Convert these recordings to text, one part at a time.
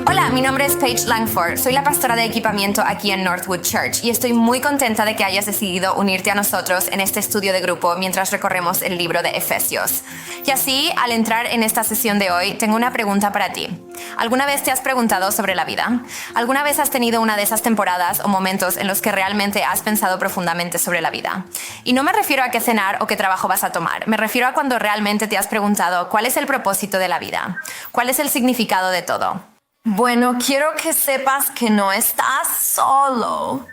Hola, mi nombre es Paige Langford, soy la pastora de equipamiento aquí en Northwood Church y estoy muy contenta de que hayas decidido unirte a nosotros en este estudio de grupo mientras recorremos el libro de Efesios. Y así, al entrar en esta sesión de hoy, tengo una pregunta para ti. ¿Alguna vez te has preguntado sobre la vida? ¿Alguna vez has tenido una de esas temporadas o momentos en los que realmente has pensado profundamente sobre la vida? Y no me refiero a qué cenar o qué trabajo vas a tomar, me refiero a cuando realmente te has preguntado cuál es el propósito de la vida, cuál es el significado de todo. Bueno, quiero que sepas que no estás solo.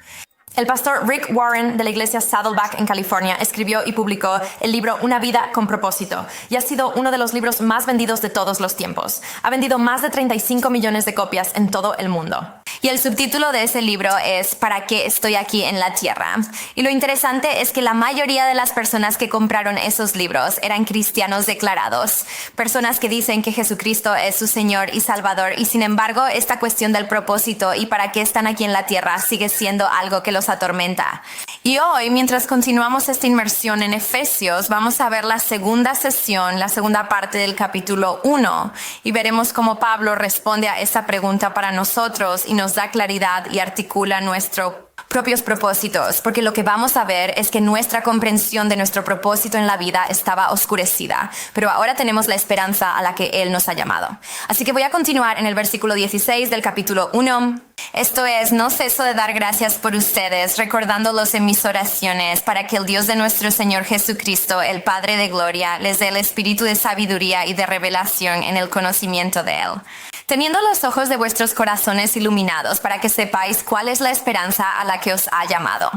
El pastor Rick Warren de la iglesia Saddleback en California escribió y publicó el libro Una vida con propósito y ha sido uno de los libros más vendidos de todos los tiempos. Ha vendido más de 35 millones de copias en todo el mundo. Y el subtítulo de ese libro es ¿Para qué estoy aquí en la tierra? Y lo interesante es que la mayoría de las personas que compraron esos libros eran cristianos declarados, personas que dicen que Jesucristo es su Señor y Salvador, y sin embargo esta cuestión del propósito y para qué están aquí en la tierra sigue siendo algo que los atormenta. Y hoy, mientras continuamos esta inmersión en Efesios, vamos a ver la segunda sesión, la segunda parte del capítulo 1, y veremos cómo Pablo responde a esa pregunta para nosotros y nos da claridad y articula nuestros propios propósitos, porque lo que vamos a ver es que nuestra comprensión de nuestro propósito en la vida estaba oscurecida, pero ahora tenemos la esperanza a la que Él nos ha llamado. Así que voy a continuar en el versículo 16 del capítulo 1. Esto es, no ceso de dar gracias por ustedes, recordándolos en mis oraciones, para que el Dios de nuestro Señor Jesucristo, el Padre de Gloria, les dé el espíritu de sabiduría y de revelación en el conocimiento de Él, teniendo los ojos de vuestros corazones iluminados, para que sepáis cuál es la esperanza a la que os ha llamado.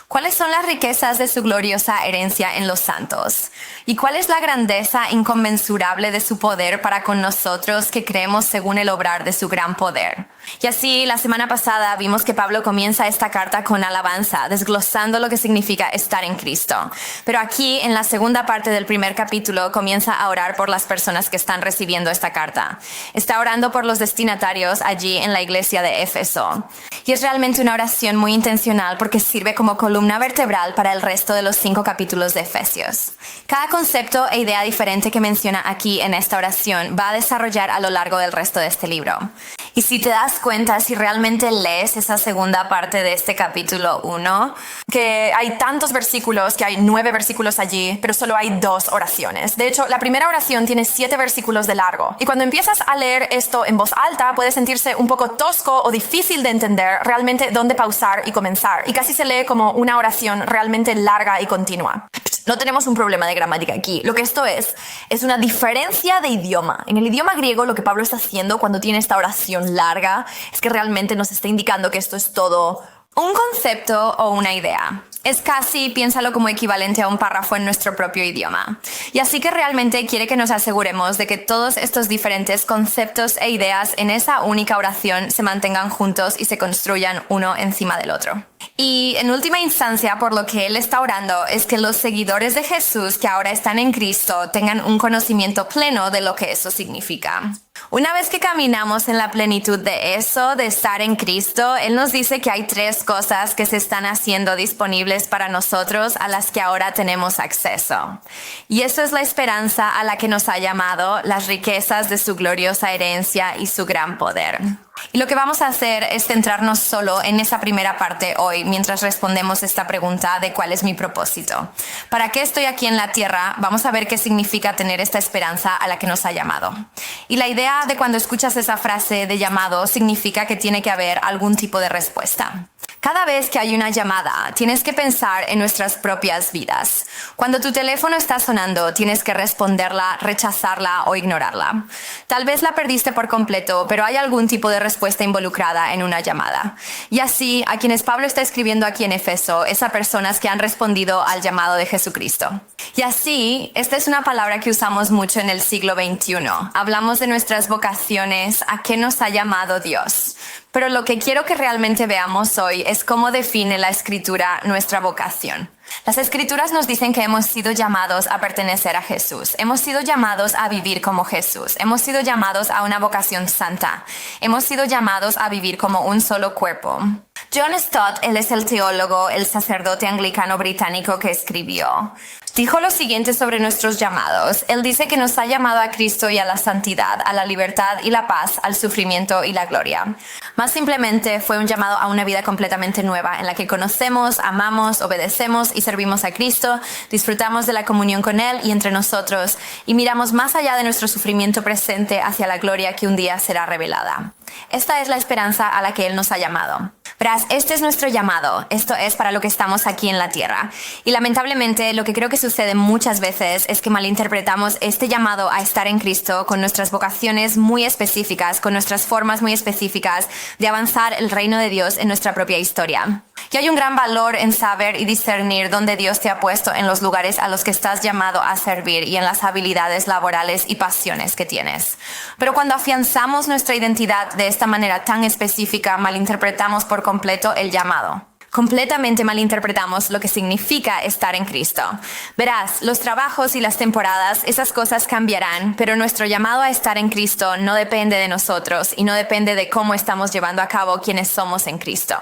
¿Cuáles son las riquezas de su gloriosa herencia en los santos? ¿Y cuál es la grandeza inconmensurable de su poder para con nosotros que creemos según el obrar de su gran poder? Y así, la semana pasada vimos que Pablo comienza esta carta con alabanza, desglosando lo que significa estar en Cristo. Pero aquí, en la segunda parte del primer capítulo, comienza a orar por las personas que están recibiendo esta carta. Está orando por los destinatarios allí en la iglesia de Éfeso. Y es realmente una oración muy intencional porque sirve como columna vertebral para el resto de los 5 capítulos de Efesios. Cada concepto e idea diferente que menciona aquí en esta oración va a desarrollar a lo largo del resto de este libro. Y si te das cuenta, si realmente lees esa segunda parte de este capítulo 1, que hay tantos versículos, que hay 9 versículos allí, pero solo hay 2 oraciones. De hecho, la primera oración tiene 7 versículos de largo. Y cuando empiezas a leer esto en voz alta, puede sentirse un poco tosco o difícil de entender realmente dónde pausar y comenzar. Y casi se lee como una oración realmente larga y continua. No tenemos un problema de gramática aquí. Lo que esto es una diferencia de idioma. En el idioma griego, lo que Pablo está haciendo cuando tiene esta oración larga es que realmente nos está indicando que esto es todo un concepto o una idea. Es casi, piénsalo como equivalente a un párrafo en nuestro propio idioma. Y así que realmente quiere que nos aseguremos de que todos estos diferentes conceptos e ideas en esa única oración se mantengan juntos y se construyan uno encima del otro. Y en última instancia, por lo que él está orando, es que los seguidores de Jesús que ahora están en Cristo tengan un conocimiento pleno de lo que eso significa. Una vez que caminamos en la plenitud de eso, de estar en Cristo, Él nos dice que hay 3 cosas que se están haciendo disponibles para nosotros a las que ahora tenemos acceso. Y eso es la esperanza a la que nos ha llamado, las riquezas de su gloriosa herencia y su gran poder. Y lo que vamos a hacer es centrarnos solo en esa primera parte hoy, mientras respondemos esta pregunta de cuál es mi propósito. ¿Para qué estoy aquí en la tierra? Vamos a ver qué significa tener esta esperanza a la que nos ha llamado. Y la idea de cuando escuchas esa frase de llamado significa que tiene que haber algún tipo de respuesta. Cada vez que hay una llamada, tienes que pensar en nuestras propias vidas. Cuando tu teléfono está sonando, tienes que responderla, rechazarla o ignorarla. Tal vez la perdiste por completo, pero hay algún tipo de respuesta involucrada en una llamada. Y así, a quienes Pablo está escribiendo aquí en Éfeso, es a personas que han respondido al llamado de Jesucristo. Y así, esta es una palabra que usamos mucho en el siglo XXI. Hablamos de nuestras vocaciones, a qué nos ha llamado Dios. Pero lo que quiero que realmente veamos hoy es cómo define la Escritura nuestra vocación. Las Escrituras nos dicen que hemos sido llamados a pertenecer a Jesús. Hemos sido llamados a vivir como Jesús. Hemos sido llamados a una vocación santa. Hemos sido llamados a vivir como un solo cuerpo. John Stott, él es el teólogo, el sacerdote anglicano británico que escribió. Dijo lo siguiente sobre nuestros llamados. Él dice que nos ha llamado a Cristo y a la santidad, a la libertad y la paz, al sufrimiento y la gloria. Más simplemente fue un llamado a una vida completamente nueva en la que conocemos, amamos, obedecemos y servimos a Cristo, disfrutamos de la comunión con Él y entre nosotros y miramos más allá de nuestro sufrimiento presente hacia la gloria que un día será revelada. Esta es la esperanza a la que Él nos ha llamado. Verás, este es nuestro llamado. Esto es para lo que estamos aquí en la tierra. Y lamentablemente, lo que creo que sucede muchas veces es que malinterpretamos este llamado a estar en Cristo con nuestras vocaciones muy específicas, con nuestras formas muy específicas de avanzar el reino de Dios en nuestra propia historia. Y hay un gran valor en saber y discernir dónde Dios te ha puesto en los lugares a los que estás llamado a servir y en las habilidades laborales y pasiones que tienes. Pero cuando afianzamos nuestra identidad de esta manera tan específica, malinterpretamos por completo el llamado. Completamente malinterpretamos lo que significa estar en Cristo. Verás, los trabajos y las temporadas, esas cosas cambiarán, pero nuestro llamado a estar en Cristo no depende de nosotros y no depende de cómo estamos llevando a cabo quienes somos en Cristo.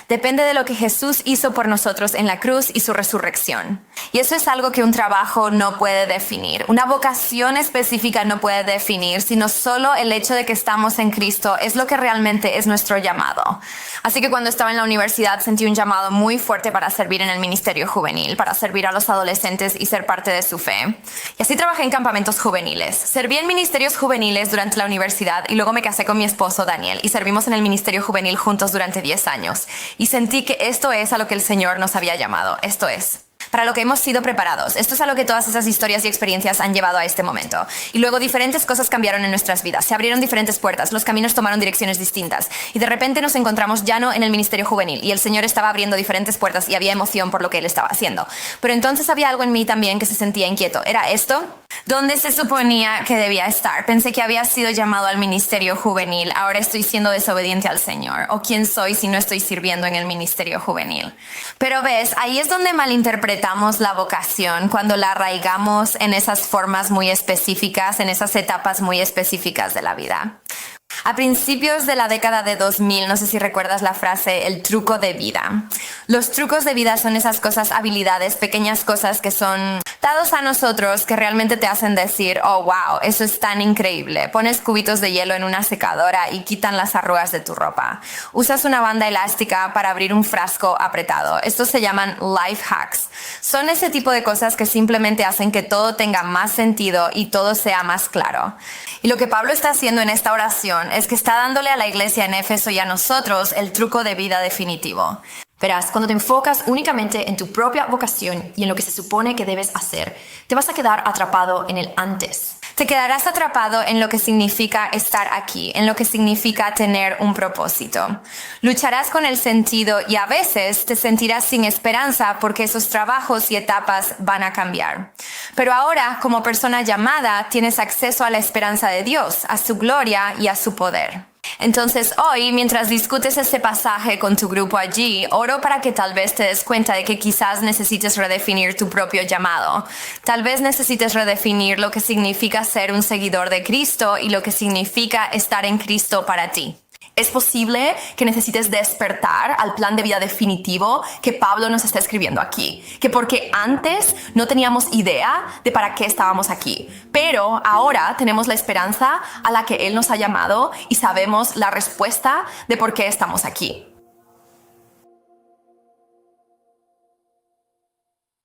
Depende de lo que Jesús hizo por nosotros en la cruz y su resurrección. Y eso es algo que un trabajo no puede definir. Una vocación específica no puede definir, sino solo el hecho de que estamos en Cristo es lo que realmente es nuestro llamado. Así que cuando estaba en la universidad sentí un llamado muy fuerte para servir en el ministerio juvenil, para servir a los adolescentes y ser parte de su fe. Y así trabajé en campamentos juveniles. Serví en ministerios juveniles durante la universidad y luego me casé con mi esposo Daniel y servimos en el ministerio juvenil juntos durante 10 años. Y sentí que esto es a lo que el Señor nos había llamado. Esto es para lo que hemos sido preparados. Esto es a lo que todas esas historias y experiencias han llevado a este momento. Y luego diferentes cosas cambiaron en nuestras vidas. Se abrieron diferentes puertas, los caminos tomaron direcciones distintas. Y de repente nos encontramos ya no en el ministerio juvenil. Y el Señor estaba abriendo diferentes puertas y había emoción por lo que Él estaba haciendo. Pero entonces había algo en mí también que se sentía inquieto. ¿Era esto? ¿Dónde se suponía que debía estar? Pensé que había sido llamado al ministerio juvenil. Ahora estoy siendo desobediente al Señor. ¿O quién soy si no estoy sirviendo en el ministerio juvenil? Pero ves, ahí es donde malinterpretamos la vocación, cuando la arraigamos en esas formas muy específicas, en esas etapas muy específicas de la vida. A principios de la década de 2000, no sé si recuerdas la frase, el truco de vida. Los trucos de vida son esas cosas, habilidades, pequeñas cosas que son dados a nosotros que realmente te hacen decir, oh wow, eso es tan increíble. Pones cubitos de hielo en una secadora y quitan las arrugas de tu ropa. Usas una banda elástica para abrir un frasco apretado. Estos se llaman life hacks. Son ese tipo de cosas que simplemente hacen que todo tenga más sentido y todo sea más claro. Y lo que Pablo está haciendo en esta oración es que está dándole a la iglesia en Éfeso y a nosotros el truco de vida definitivo. Verás, cuando te enfocas únicamente en tu propia vocación y en lo que se supone que debes hacer, te vas a quedar atrapado en el antes. Te quedarás atrapado en lo que significa estar aquí, en lo que significa tener un propósito. Lucharás con el sentido y a veces te sentirás sin esperanza porque esos trabajos y etapas van a cambiar. Pero ahora, como persona llamada, tienes acceso a la esperanza de Dios, a su gloria y a su poder. Entonces hoy, mientras discutes ese pasaje con tu grupo allí, oro para que tal vez te des cuenta de que quizás necesites redefinir tu propio llamado. Tal vez necesites redefinir lo que significa ser un seguidor de Cristo y lo que significa estar en Cristo para ti. Es posible que necesites despertar al plan de vida definitivo que Pablo nos está escribiendo aquí. Que porque antes no teníamos idea de para qué estábamos aquí. Pero ahora tenemos la esperanza a la que Él nos ha llamado y sabemos la respuesta de por qué estamos aquí.